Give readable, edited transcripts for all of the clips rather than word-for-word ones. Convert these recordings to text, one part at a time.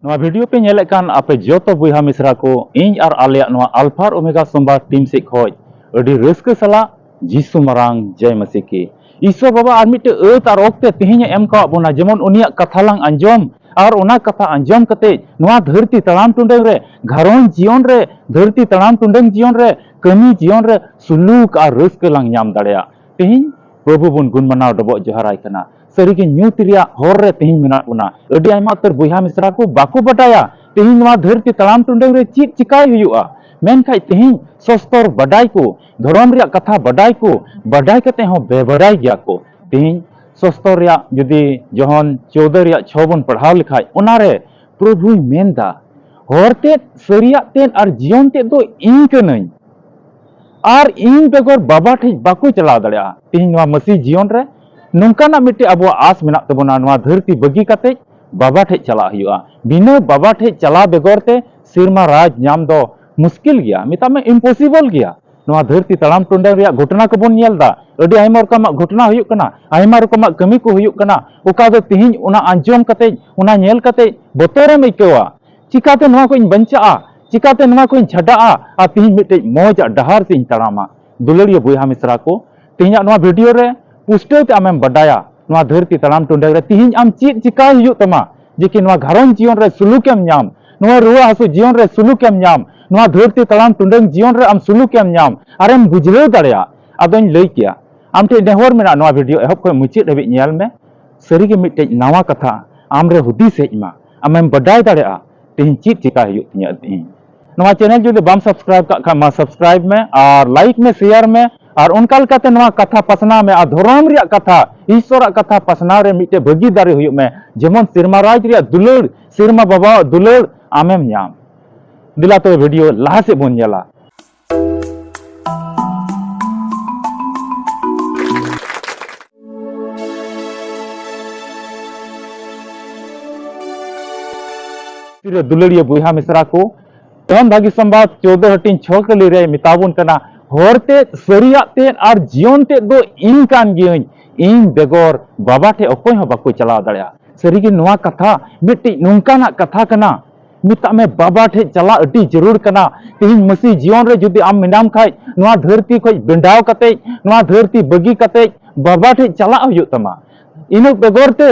video पे नेलेकान आपे जोतो बुहा मिश्रा को इन और आलिया अल्फा और ओमेगा सोमवार टीम से खोज अड़ी रस्क सला जीसु मरांग जय मसीह की ईश्वर बाबा आर मिटे एत और ओक्ते तेहें एम का बोना जेमन उनिया कथा लांग अंजम और ओना कथा अंजम कते नवा धरती तड़ाम टुंडंग रे घरों जीवन रे धरती तड़ाम टुंडंग जीवन रे कमी जीवन रे सुलूक और रस्क लांग नाम दाड़ेया तेहें प्रभु बुन गुण मनाव डबो जोहराय कना सरीगे न्यूत रिया होर रे तेहें मेना उना अड़ी आयमा उतर बुहा मिश्रा को बाको बटाया तेहें नवा धरती तड़ाम टुंडंग रे चीत चिकाय हुयुआ मेनखाय तेहें सस्तर बडाई को धर्म रिया कथा बडाई को बडाई कते हो बेबराई गया को तेहें सस्तर रिया जुदी जहन 14 रिया 6 बन पढ़ाव लिखाय उनारे प्रभु मेनदा होरते सरिया तेन और जीवन ते दो इन कनई और इन बेगर बाबा ठे बाको चला दड़िया तेहें नवा मसीह जीवन रे नोंकाना मिटे अब आस मेना तबना नवा धरती बगी कते बाबा ठे चला हुआ बिना बाबा ठे चला बेगर ते सिरमा राज नाम दो मुश्किल गया मिता में इम्पॉसिबल गया नवा धरती तड़ाम टुंडे रिया घटना को बन नेलदा अडी आयमा रकमा घटना हुयुक कना आयमा रकमा कमी को हुयुक कना ओका दो तिहिं उना अंजम कते उना नेल कते बतोरम इकवा चिकाते नवा को बंचा चिकाते नवा को छडा आ तिहिं मिटे मौज डहार से तड़ामा दुलड़िया बुहा मिश्रा को तिहिं नवा वीडियो रे पुष्टो ते आमेम बडाया नवा धरती तड़ाम टुंडे रे तिहिं आम चीत चिका हुयुक तमा जेकि नवा घरों जीवन रे सुलुकेम नाम नवा रुआ हसु जीवन रे सुलुकेम नाम नवा धरती तड़ाम टुंडंग जीवन रे आम सुलुकेम नाम आरेम बुझलेव दाड़ेया आदों लई किया आम ठे नेहर मेना नवा वीडियो एहब खय मुचाद हबि नेल में सरीगे मिटे नवा कथा आम रे हुदिस हेजमा आमेम बडाय दाड़ेया तेहें चीत चिका हुयुक तिया तेहें नवा चैनल जुदी बाम सब्सक्राइब का खा मा सब्सक्राइब में और लाइक में शेयर में और उनका लकाते नवा कथा पसना में और धर्म रिया कथा ईश्वर कथा पसना रे मिटे भागीदारी हुयुक में जेमन सिरमा राज रिया दुलड़ सिरमा बाबा दुलड़ आमेम नाम दिला तो वीडियो लहा से बन जाला दुलड़िया बुहा मिश्रा को तम भागी संवाद 14 हटिन 6 कली रे मिताबुन कना होरते सरिया ते और जीवन ते दो इन कान गियन इन बेगोर बाबा ठे अकोय हो बाको चला दड़या सरीगे नवा कथा मिट्टी नोंकाना कथा कना मिता में बाबा ठे चला अति जरूर कना तेहिं मसीह जीवन रे जुदी आम मिनाम खाय नवा धरती खय बेंडाव कते नवा धरती बगी कते बाबा ठे चला हुयु तमा इनो बेगोर ते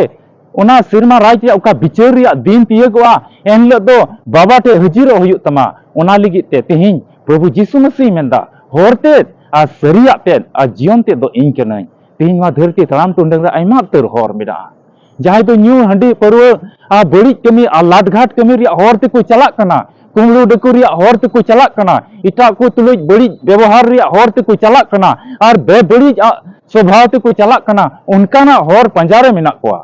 ओना सिरमा राज रे ओका बिचार रिया दिन तियगवा एनले दो बाबा ठे हजिरो हुयु तमा ओना लगी ते तेहिं प्रभु यीशु मसीह मेंदा होरते आ सरिया ते आ जीवन ते दो इन कनई तेहिं नवा धरती तड़ाम टुंडंग रे आयमा तर होर मेरा जहां दो न्यू हंडी परवा आ बड़ी कमी आ लाटघाट कमी रिया होर ते को चला कना कुंगलू डकू रिया होर ते को चला कना इटा को तुलुज बड़ी व्यवहार रिया होर ते को चला कना और बे बड़ी स्वभाव ते को चला कना उनकाना होर पंजारे मेना कोआ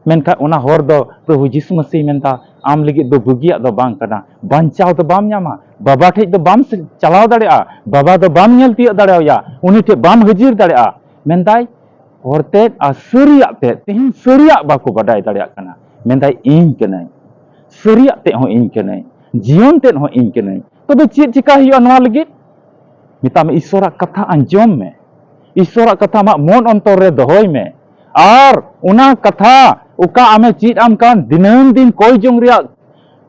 मेनखा उना होर दो प्रभु यीशु मसीह मेनता आम लगी दो बुगिया दो बांग कना बांचाव दो बाम न्यामा बाबा ठे दो बाम चलाव दाड़ेया बाबा दो बाम नेल तिय दाड़ेया उनी ठे बाम हजिर दाड़ेया मेनदाय होरते आ सरिया ते तेहिं सरिया बाको बडाय दाड़ेया कना मेनदाय इन कनई सरिया ते हो इन कनई जीवन ते हो इन कनई तबे चेत चिका हुआ नवा लगी मिता में ईश्वरा कथा अंजम में ईश्वरा कथा मा मन अंतर रे दहोय में और उना कथा उका आमे चीज आम कान दिनम दिन कोई जोंग रिया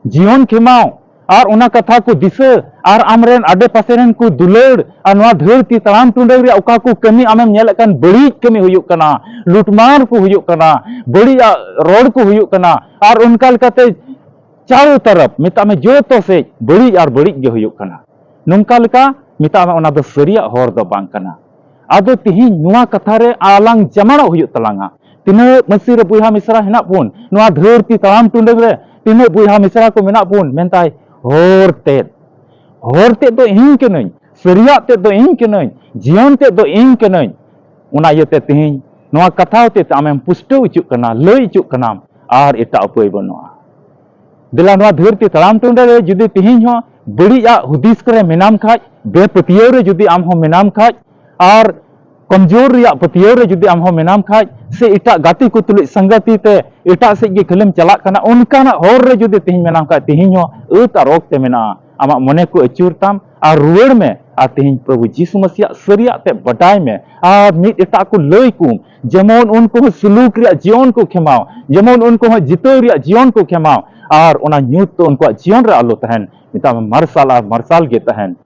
जीवन खेमाव और उना कथा को दिशा और आमरेन आडे पासेरन को दुलड़ और नवा धरती तड़ाम टुंडे रिया उका को कमी आमेम नेल कान बड़ी कमी हुयुक कना लुटमार को हुयुक कना बड़ी रोड को हुयुक कना और उनका लकाते चारों तरफ मिता में जो तो से बड़ी और बड़ी गे हुयुक कना नोंका लका मिता में उना दो सरिया होर दो बांग कना आदो तिहिं नुआ कथा रे आलांग जमाना हुयुक तलांगा तिना मसीह रे बुहा मिश्रा हेना पुन नुआ धरती तड़ाम टुंडे रे तिना बुहा मिश्रा को मेना पुन मेनताय होरते दो इन कनई सरिया ते दो इन कनई जीवन ते दो इन कनई उना यते तिहिं नुआ कथा ते आमेम पुष्टो उचुक कना लई उचुक कना और एटा उपाय बनुआ दिला नुआ धरती तड़ाम टुंडे रे जुदी तिहिं हो बड़ी हुदिस करे मेनाम खाज बेपतियो रे जुदी आम हो मेनाम खाज और कमजोर रिया पतियो रे जुदी आम हो मेनाम खाज से इटा गाती को तुलुज संगति ते इटा से गे खलम चला कना उनकाना होर रे जुदी तिहिं मेनाम खाज तिहिं हो एत और ओक्ते मेना आमा मने को अचूर ताम और रुवर में आ तिहिं प्रभु यीशु मसीह सरिया ते बटाई में आ मिट इटा को लई कुम जेमन उनको सुलूक रिया जीवन को खेमाव जेमन उनको जितो रिया जीवन को खेमाव और ओना ᱧᱩᱛ तो उनको जीवन रे आलो तहन मिता मार्शल और मार्शल गे तहन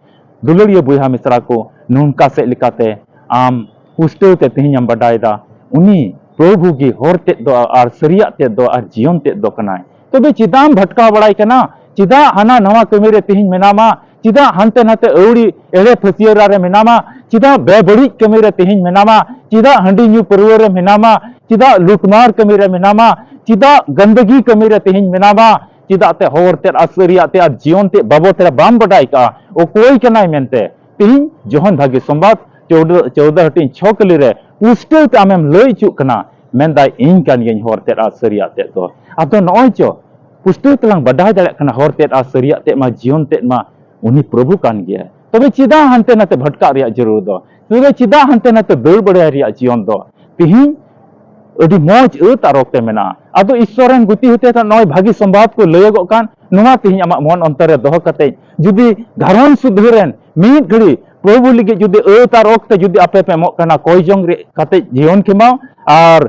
दुलड़िया बुहा मिश्रा को नौका से लिकाते आम पुष्टव ते तेहन आम बडायदा उनी प्रभु की हर ते दो और सरिया ते दो और जीवन ते दो कनाय तबे चिदाम भटका बड़ाई कना चिदा हाना नवा कमी रे तेहन मेनामा चिदा हानते नाते औड़ी एड़े फसियरा रे मेनामा चिदा बेबड़ी कमी रे तेहन मेनामा चिदा हंडी न्यू परवर रे मेनामा चिदा लुटमार कमी रे मेनामा चिदा गंदगी कमी रे तेहन मेनामा चिदा ते हर ते असरिया ते जीवन ते बाबो ते बाम बडाई का ओ कोई कनाय मेनते तेहन जोहन भाग्य संवाद 14 हटिन 6 कली रे पुष्टल ते आमेम लई चुक कना मेनदा इन कान गिन हर ते असरिया ते तो अब तो नय चो पुष्टल तलांग बडाय दाड़े कना हर ते असरिया ते मा जीवन ते मा उनी प्रभु कान गया तबे चिदा हानते नाते भटका रिया जरूर दो तबे चिदा हानते नाते दौड़ बड़े रिया जीवन दो तेहन अडी मौज तारकते मेना आदो ईश्वरन गुति होते ता नय भागी संवाद को लयगो कान नोवा तेहन आमा मन अंतर रे दोह कते जुदी घरन सुधरेन मीत घड़ी प्रभु लिगे जुदी तारकते जुदी आपे पे मो कना कोई जंग रे कते जीवन खेमाओ और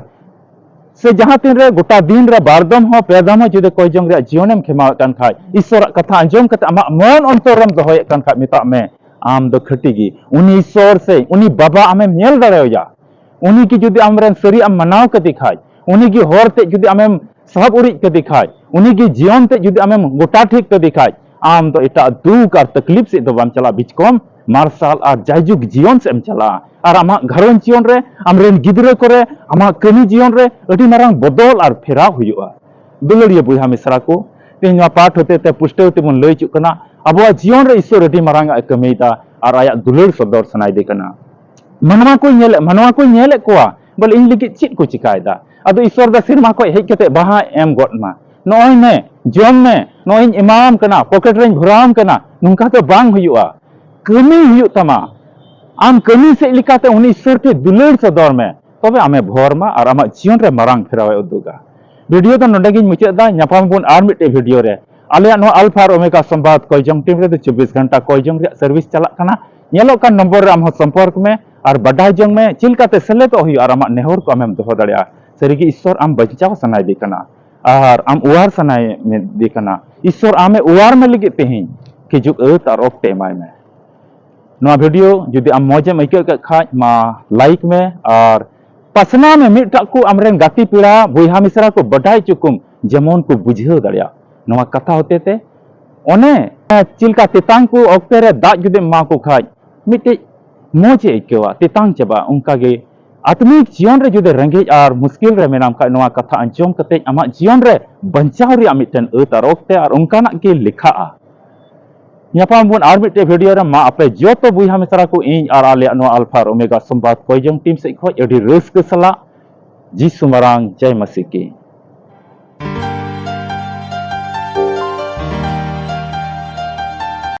से जहां तीन रे गोटा दिन रे बारदम हो पेदम हो जुदी कोई जंग रे जीवनम खेमाओ कान खाय ईश्वर कथा अंजम कते आमा मन अंतरम दोहय कान खाय मिता में आम दो खटीगी उनी ईश्वर से उनी बाबा आमे नेल दाड़ेया उन्हीं की जुदी आमरन सरी आम मनाव के दिखाय उन्हीं की हर ते जुदी आमेम सब उड़ी के दिखाय उन्हीं की जीवन ते जुदी आमेम गोटा ठीक के दिखाय आम तो एटा दुख और तकलीफ से दो बाम चला बिचकम मार्शल और जायजुग जीवन से चला और आमा घरन जीवन रे आमरेन गिदरे करे आमा कमी जीवन रे अडी मारांग बदल और फेरा हुआ दुलड़िया बुहा मिश्रा को तेना पाठ होते ते पुष्टव ते बन लई चुकना अब जीवन रे ईश्वर अडी मारांग कमीदा और आया दुलड़ सदर सनाय दे कना मनवा को नेले कोआ बोले इन लिगे चित को चिकायदा अदो ईश्वर दा सिरमा को हेज कते बाहा एम गडमा नय ने जम में नय इमाम कना पॉकेट रेन भराम कना नुका तो बांग हुआ कमी हुआ तमा आम कमी से लिकाते उनी ईश्वर के दुलड़ सदर में तबे आमे भोरमा और आमा जीवन रे मारांग फेरावे उदुगा वीडियो तो नडे गिन मुचादा न्यापाम बुन आर मिटे वीडियो रे आले नो अल्फा और ओमेगा संवाद कोइजंग टीम रे 24 घंटा कोइजंग रे सर्विस चला कना नेलो का नंबर रे आम संपर्क में और बडाय जंग में चिलकाते सेले तो हुई और आमा नेहर को आमेम दोह दाड़िया सरीगी ईश्वर आम बचाव सनाय दे कना और आम उवार सनाय में दे कना ईश्वर आमे उवार में लगे तेहिन कि जुग और ओक्ते माय में नवा वीडियो जुदी आम मौजेम आइके खाज मा लाइक में और पसना में मिटा को आमरेन गाती पीड़ा बुहा मिश्रा को बडाय चुकुम जेमन को बुझाव दाड़िया नवा कथा होते ते ओने चिलका तेतांग को ओक्ते रे दाग जुदी मा को खाज मिटे मोचे इक्केवा तेतांग चबा उनका गे आत्मिक जीवन रे जुदे रंगेज और मुश्किल रे मेनाम का नवा कथा अंजम कते आमा जीवन रे बंचाव रे मिटन तारकते और उनकाना के लिखा न्यापाम बुन आर मिटे वीडियो रे मा आपे जोतो बुहा मिश्रा को इन और आले नो अल्फा ओमेगा संवाद कोइजंग टीम से खoj अडी रस्क सला जीसु मरांग जय मसीह की